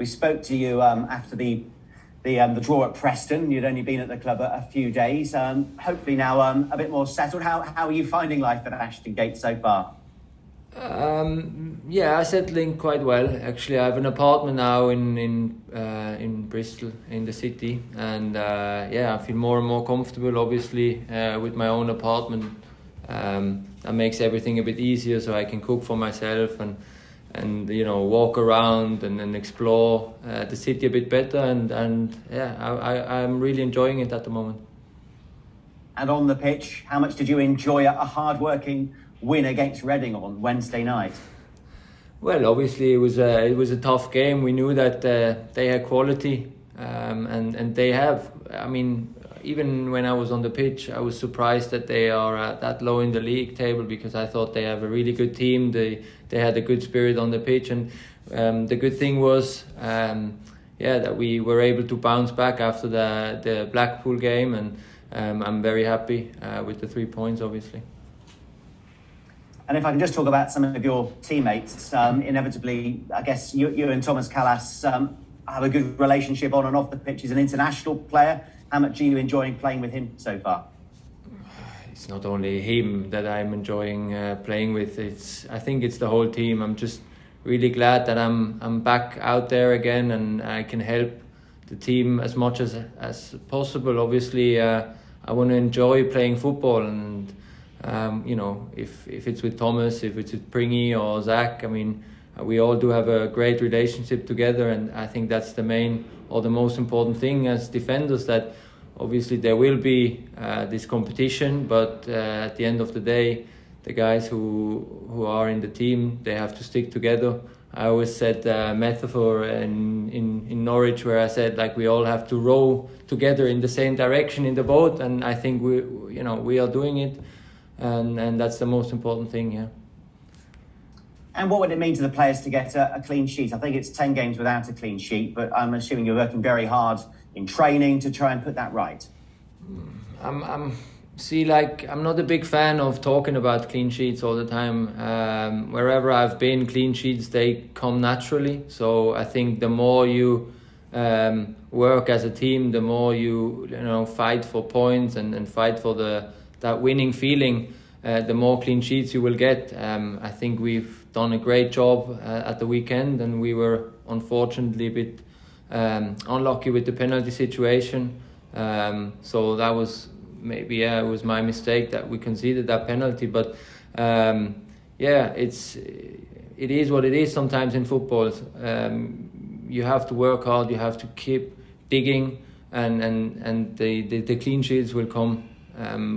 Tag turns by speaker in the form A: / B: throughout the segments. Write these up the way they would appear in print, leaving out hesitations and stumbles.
A: We spoke to you after the draw at Preston. You'd only been at the club a few days. Hopefully now a bit more settled. How are you finding life at Ashton Gate so far?
B: I settling quite well. Actually, I have an apartment now in Bristol, in the city, and I feel more and more comfortable. Obviously, with my own apartment, that makes everything a bit easier. So I can cook for myself and walk around and explore the city a bit better. I'm really enjoying it at the moment.
A: And on the pitch, how much did you enjoy a hard-working win against Reading on Wednesday night?
B: Well, obviously it was a tough game. We knew that they had quality, and they have. I mean, even when I was on the pitch, I was surprised that they are that low in the league table, because I thought they have a really good team. They had a good spirit on the pitch, and the good thing was that we were able to bounce back after the Blackpool game, and I'm very happy with the 3 points, obviously.
A: And if I can just talk about some of your teammates, inevitably, I guess you and Thomas Callas have a good relationship on and off the pitch. He's an international player. How much are you enjoying playing with him so far?
B: It's not only him that I'm enjoying playing with. I think it's the whole team. I'm just really glad that I'm back out there again, and I can help the team as much as possible. Obviously, I want to enjoy playing football, and if it's with Thomas, if it's with Pringy or Zach, I mean, we all do have a great relationship together, and I think that's the main or the most important thing as defenders, that obviously there will be this competition, but at the end of the day, the guys who are in the team, they have to stick together. I always said metaphor in Norwich, where I said, like, we all have to row together in the same direction in the boat, and I think we are doing it. And that's the most important thing, yeah.
A: And what would it mean to the players to get a clean sheet? I think it's 10 games without a clean sheet, but I'm assuming you're working very hard in training to try and put that right.
B: I'm not a big fan of talking about clean sheets all the time. Wherever I've been, clean sheets, they come naturally. So I think the more you work as a team, the more you fight for points and fight for that winning feeling, the more clean sheets you will get. I think we've done a great job at the weekend, and we were unfortunately a bit unlucky with the penalty situation. So that was maybe it was my mistake that we conceded that penalty. But it is what it is sometimes in football. You have to work hard, you have to keep digging, and the clean sheets will come.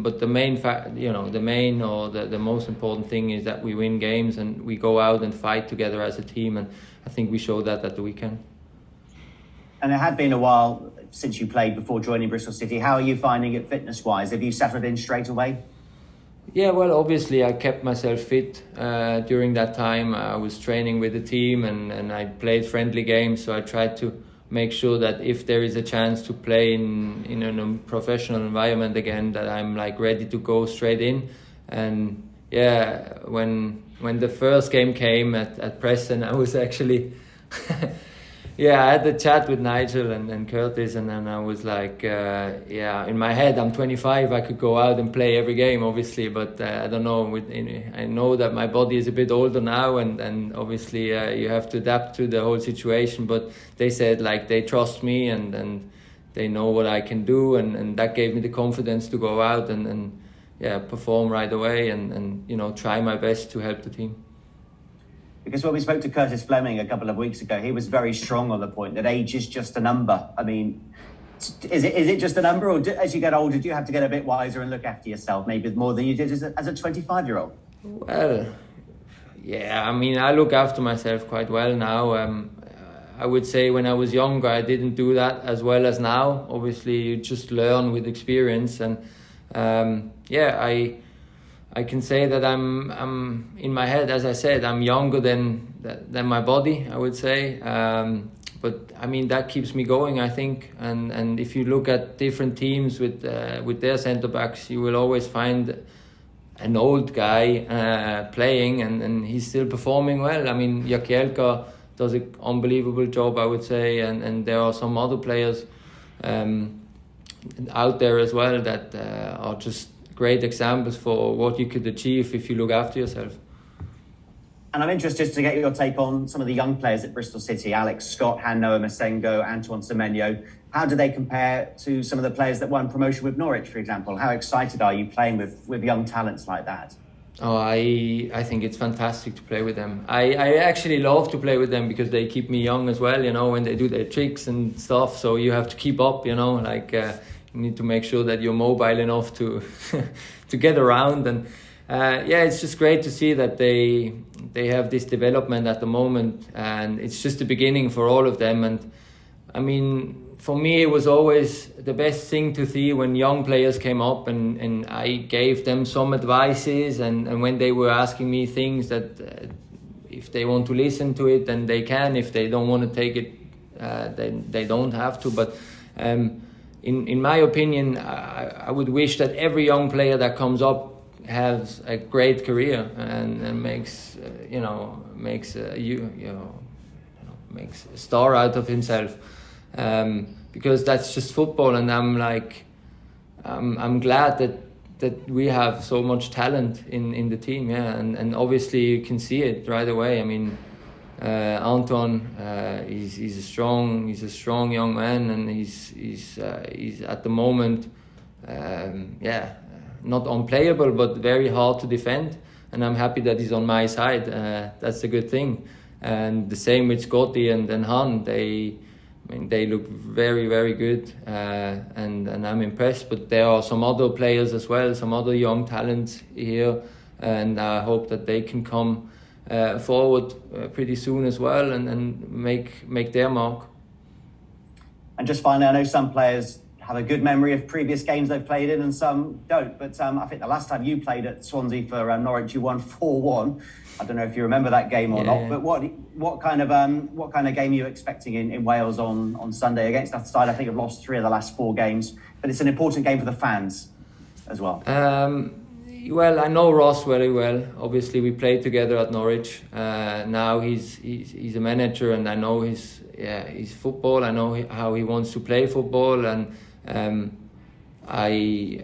B: But the main the most important thing is that we win games and we go out and fight together as a team, and I think we showed that at the weekend.
A: And it had been a while since you played before joining Bristol City. How are you finding it fitness-wise? Have you settled in straight away?
B: Yeah, well, obviously I kept myself fit during that time. I was training with the team and I played friendly games, so I tried to make sure that if there is a chance to play in a professional environment again, that I'm ready to go straight in. And when the first game came at Preston, I was actually I had the chat with Nigel and Curtis, and then I was like, in my head, I'm 25, I could go out and play every game, obviously, but I don't know. I know that my body is a bit older now, and obviously you have to adapt to the whole situation. But they said they trust me and they know what I can do, and that gave me the confidence to go out and perform right away and try my best to help the team.
A: Because when we spoke to Curtis Fleming a couple of weeks ago, he was very strong on the point that age is just a number. I mean, is it just a number, or as you get older, do you have to get a bit wiser and look after yourself, maybe more than you did as a 25-year-old?
B: Well, I mean, I look after myself quite well now. I would say when I was younger, I didn't do that as well as now. Obviously, you just learn with experience, and I can say that I'm in my head, as I said, I'm younger than my body, I would say. But I mean, that keeps me going, I think. And if you look at different teams with their centre backs, you will always find an old guy playing, and he's still performing well. I mean, Jagielka does an unbelievable job, I would say, and there are some other players out there as well that are just great examples for what you could achieve if you look after yourself.
A: And I'm interested to get your take on some of the young players at Bristol City: Alex Scott, Noah Masengo, Antoine Semenyo. How do they compare to some of the players that won promotion with Norwich, for example? How excited are you playing with young talents like that?
B: Oh, I think it's fantastic to play with them. I actually love to play with them because they keep me young as well, when they do their tricks and stuff. So you have to keep up, you need to make sure that you're mobile enough to to get around. And it's just great to see that they have this development at the moment, and it's just the beginning for all of them. And I mean, for me, it was always the best thing to see when young players came up and I gave them some advices, and when they were asking me things that if they want to listen to it, then they can. If they don't want to take it, then they don't have to. But in my opinion, I would wish that every young player that comes up has a great career and makes makes a star out of himself, because that's just football. And I'm glad that we have so much talent in the team, and obviously you can see it right away. I mean, Anton, he's a strong young man, and he's at the moment not unplayable, but very hard to defend. And I'm happy that he's on my side. That's a good thing. And the same with Scotty and Han. They look very, very good, and I'm impressed. But there are some other players as well, some other young talents here, and I hope that they can come forward pretty soon as well and make their mark.
A: And just finally, I know some players have a good memory of previous games they've played in and some don't. But I think the last time you played at Swansea for Norwich, you won 4-1. I don't know if you remember that game or not. But what kind of game are you expecting in Wales on Sunday against that side? I think you've lost 3 of the last 4 games, but it's an important game for the fans as well.
B: Well, I know Ross very well. Obviously, we played together at Norwich. Now he's a manager, and I know his football. I know how he wants to play football, and I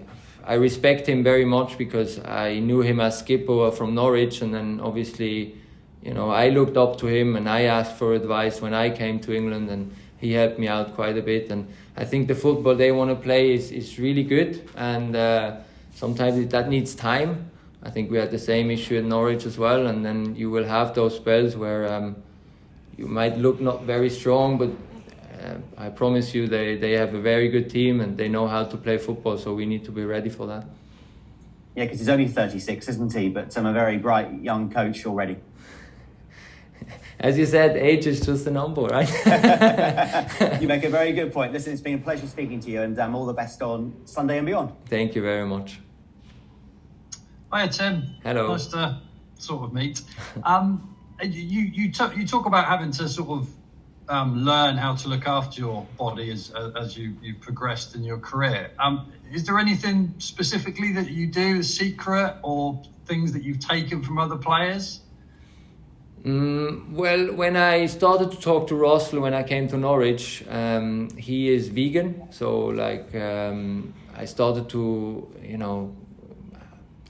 B: respect him very much because I knew him as skipper from Norwich, and then obviously, I looked up to him and I asked for advice when I came to England, and he helped me out quite a bit. And I think the football they want to play is really good, and sometimes that needs time. I think we had the same issue at Norwich as well, and then you will have those spells where you might look not very strong, but I promise you they have a very good team and they know how to play football, so we need to be ready for that.
A: Yeah, because he's only 36, isn't he? But a very bright young coach already.
B: As you said, age is just a number, right?
A: You make a very good point. Listen, it's been a pleasure speaking to you, and all the best on Sunday and beyond.
B: Thank you very much.
C: Hiya, Tim.
B: Hello.
C: Nice to sort of meet. You talk about having to sort of learn how to look after your body as you progressed in your career. Is there anything specifically that you do, a secret, or things that you've taken from other players?
B: Well, when I started to talk to Russell when I came to Norwich, he is vegan, so I started to,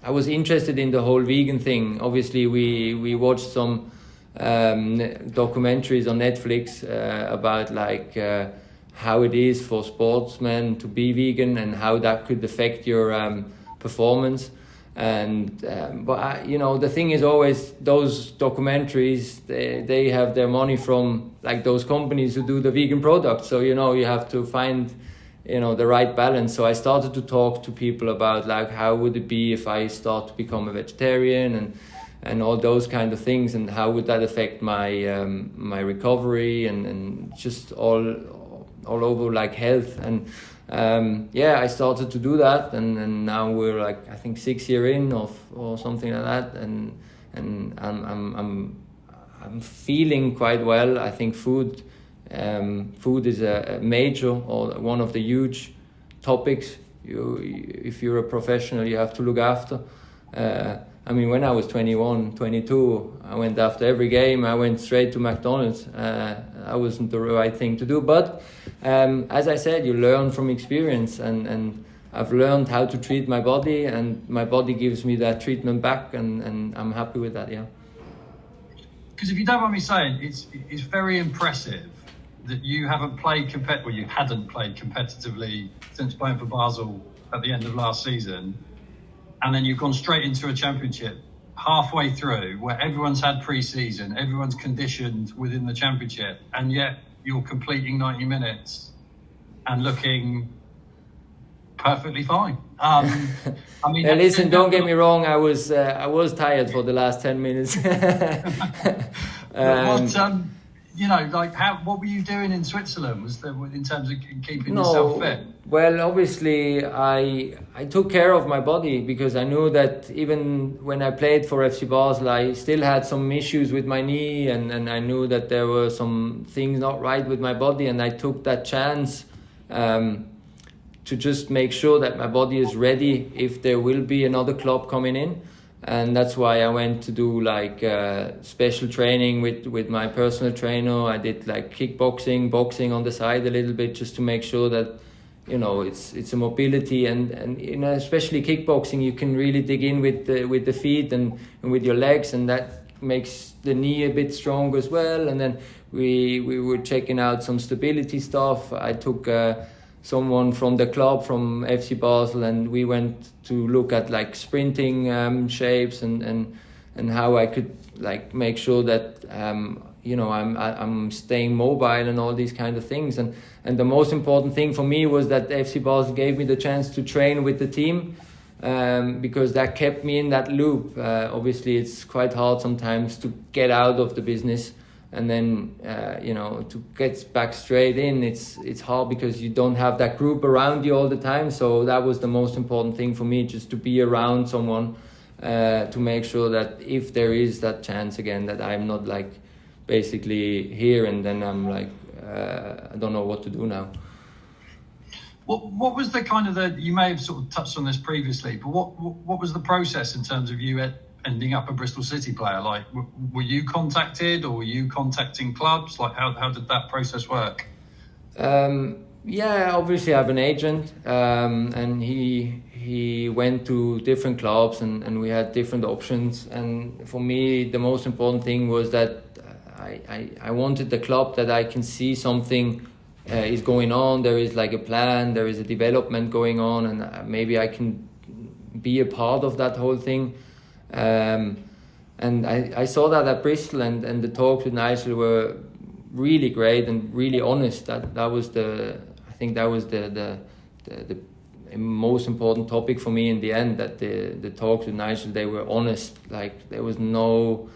B: I was interested in the whole vegan thing. Obviously, we watched some documentaries on Netflix about how it is for sportsmen to be vegan and how that could affect your performance. And but the thing is always those documentaries, they have their money from those companies who do the vegan products. So you have to find the right balance. So I started to talk to people about how would it be if I start to become a vegetarian and all those kind of things, and how would that affect my my recovery and just all over health. And I started to do that, and now we're I think 6 years in or something like that, and I'm feeling quite well. I think food is a major or one of the huge topics. If you're a professional, you have to look after. I mean, when I was 21, 22, I went after every game. I went straight to McDonald's. That wasn't the right thing to do. But as I said, you learn from experience, and I've learned how to treat my body, and my body gives me that treatment back, and I'm happy with that, yeah.
C: Because if you don't mind me saying, it's very impressive that you hadn't played competitively since playing for Basel at the end of last season, and then you've gone straight into a championship halfway through where everyone's had pre-season, everyone's conditioned within the championship, and yet you're completing 90 minutes and looking perfectly fine. I mean,
B: yeah, listen, don't get me wrong. I was tired for the last 10 minutes.
C: What were you doing in Switzerland? In terms of keeping yourself fit?
B: Well, obviously, I took care of my body because I knew that even when I played for FC Basel, I still had some issues with my knee, and I knew that there were some things not right with my body, and I took that chance to just make sure that my body is ready if there will be another club coming in. And that's why I went to do special training with my personal trainer. I did kickboxing, boxing on the side a little bit, just to make sure that, it's a mobility, and especially kickboxing, you can really dig in with the feet and with your legs, and that makes the knee a bit stronger as well. And then we were checking out some stability stuff. I took someone from the club, from FC Basel, and we went to look at sprinting shapes and how I could make sure that I'm staying mobile and all these kind of things. And the most important thing for me was that FC Basel gave me the chance to train with the team, because that kept me in that loop. Obviously, it's quite hard sometimes to get out of the business. And then, to get back straight in, it's hard because you don't have that group around you all the time. So that was the most important thing for me, just to be around someone to make sure that if there is that chance again, that I'm not basically here and then I'm I don't know what to do now.
C: What was the you may have sort of touched on this previously, but what was the process in terms of you ending up a Bristol City player? Were you contacted, or were you contacting clubs? How did that process work?
B: Yeah, obviously I have an agent, and he went to different clubs, and we had different options. And for me, the most important thing was that I wanted the club that I can see something is going on. There is a plan, there is a development going on, and maybe I can be a part of that whole thing. And I saw that at Bristol, and the talks with Nigel were really great and really honest. That was the most important topic for me in the end. That the talks with Nigel, they were honest. There was no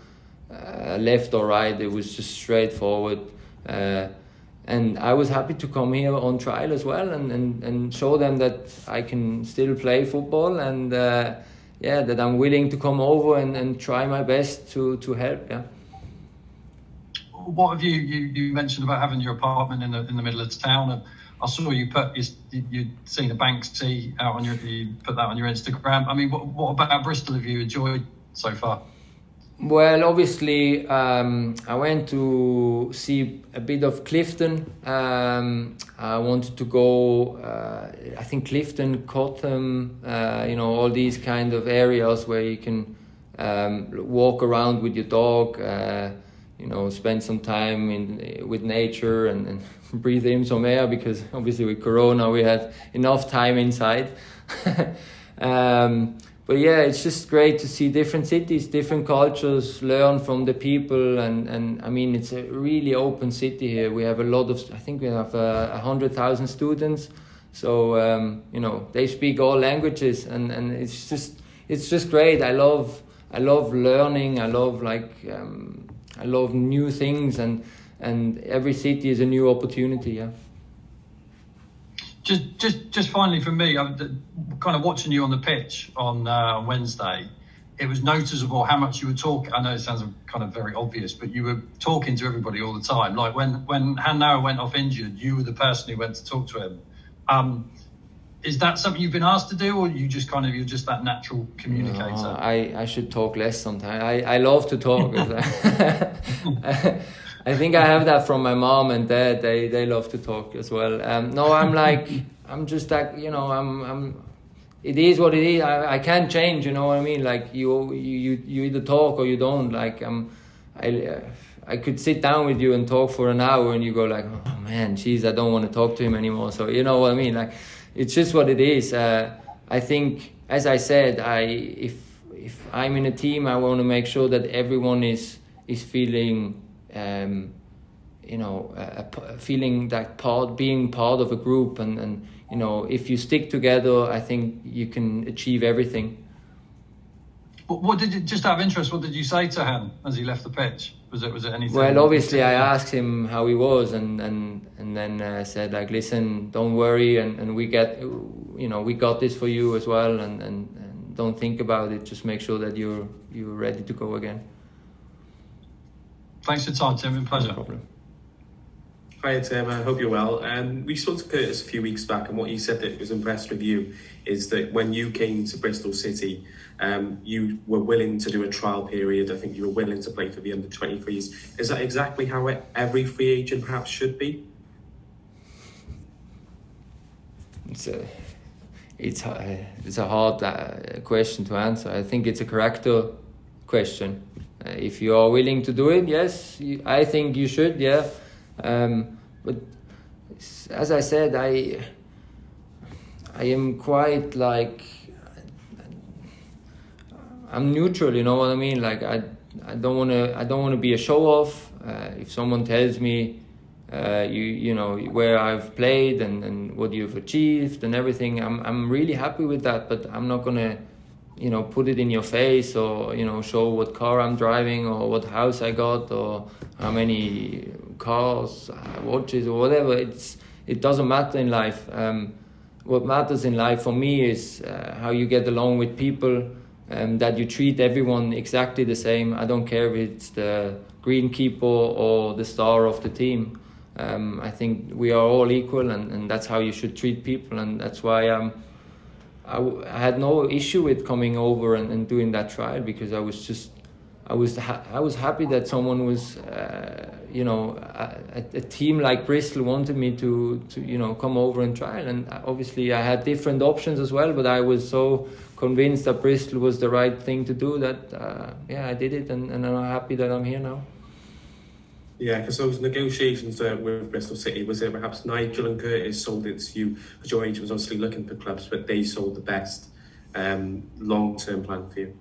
B: left or right. It was just straightforward. And I was happy to come here on trial as well, and show them that I can still play football, and that I'm willing to come over and try my best to help. Yeah.
C: What have you mentioned about having your apartment in the middle of town? I saw you'd seen a Banksy out on you put that on your Instagram. I mean, what about Bristol have you enjoyed so far?
B: Well, obviously, I went to see a bit of Clifton. I wanted to go, I think Clifton, Cotham, all these kind of areas where you can walk around with your dog, spend some time with nature and breathe in some air, because obviously with Corona we had enough time inside. But yeah, it's just great to see different cities, different cultures, learn from the people, and I mean, it's a really open city here. We have I think we have 100,000 students, so they speak all languages, and it's just great. I love learning. I love new things, and every city is a new opportunity. Yeah.
C: Just finally for me, I'm kind of watching you on the pitch on Wednesday. It was noticeable how much you were talking. I know it sounds kind of very obvious, but you were talking to everybody all the time. Like when Hanauer went off injured, you were the person who went to talk to him. Is that something you've been asked to do, or you're just that natural communicator?
B: No, I should talk less sometimes. I love to talk. I think I have that from my mom and dad. They love to talk as well. No, I'm just that, it is what it is. I can't change, you know what I mean? Like you either talk or you don't. Like I could sit down with you and talk for an hour and you go like, oh man, geez, I don't want to talk to him anymore. So you know what I mean? Like it's just what it is. I think, as I said, if I'm in a team, I want to make sure that everyone is feeling, feeling that being part of a group, and if you stick together, I think you can achieve everything.
C: What did you, just out of interest, what did you say to him as he left the pitch? Was it anything?
B: Well, obviously I asked him how he was, and then said like, listen, don't worry, and we got this for you as well, and don't think about it. Just make sure that you're ready to go again.
C: Thanks for your time, Tim. It's a pleasure.
B: No problem.
D: Hi Tim, I hope you're well. We spoke to Curtis a few weeks back, and what he said that was impressed with you is that when you came to Bristol City, you were willing to do a trial period. I think you were willing to play for the under-23s. Is that exactly how every free agent perhaps should be?
B: It's a hard question to answer. I think it's a character question. If you are willing to do it, yes, I think you should, yeah. But as I said, I am quite like, I'm neutral, you know what I mean? Like I don't want to be a show off. If someone tells me where I've played and what you've achieved and everything, I'm really happy with that, but I'm not gonna put it in your face, or show what car I'm driving, or what house I got, or how many cars, watches, or whatever. It doesn't matter in life. What matters in life for me is how you get along with people, that you treat everyone exactly the same. I don't care if it's the greenkeeper or the star of the team. I think we are all equal, and that's how you should treat people, and that's why I had no issue with coming over and doing that trial, because I was happy that someone was a team like Bristol wanted me to come over and trial. And obviously I had different options as well, but I was so convinced that Bristol was the right thing to do that I did it, and I'm happy that I'm here now.
D: Yeah, because those negotiations with Bristol City, was it perhaps Nigel and Curtis sold it to you, because your agent was obviously looking for clubs, but they sold the best long-term plan for you?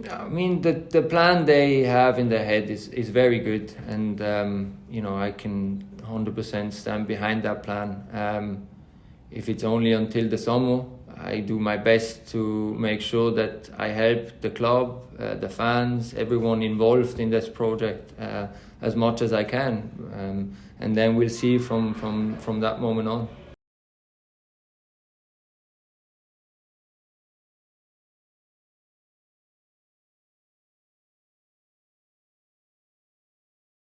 B: I mean, the plan they have in their head is very good, and I can 100% stand behind that plan. If it's only until the summer, I do my best to make sure that I help the club, the fans, everyone involved in this project as much as I can, and then we'll see from that moment on.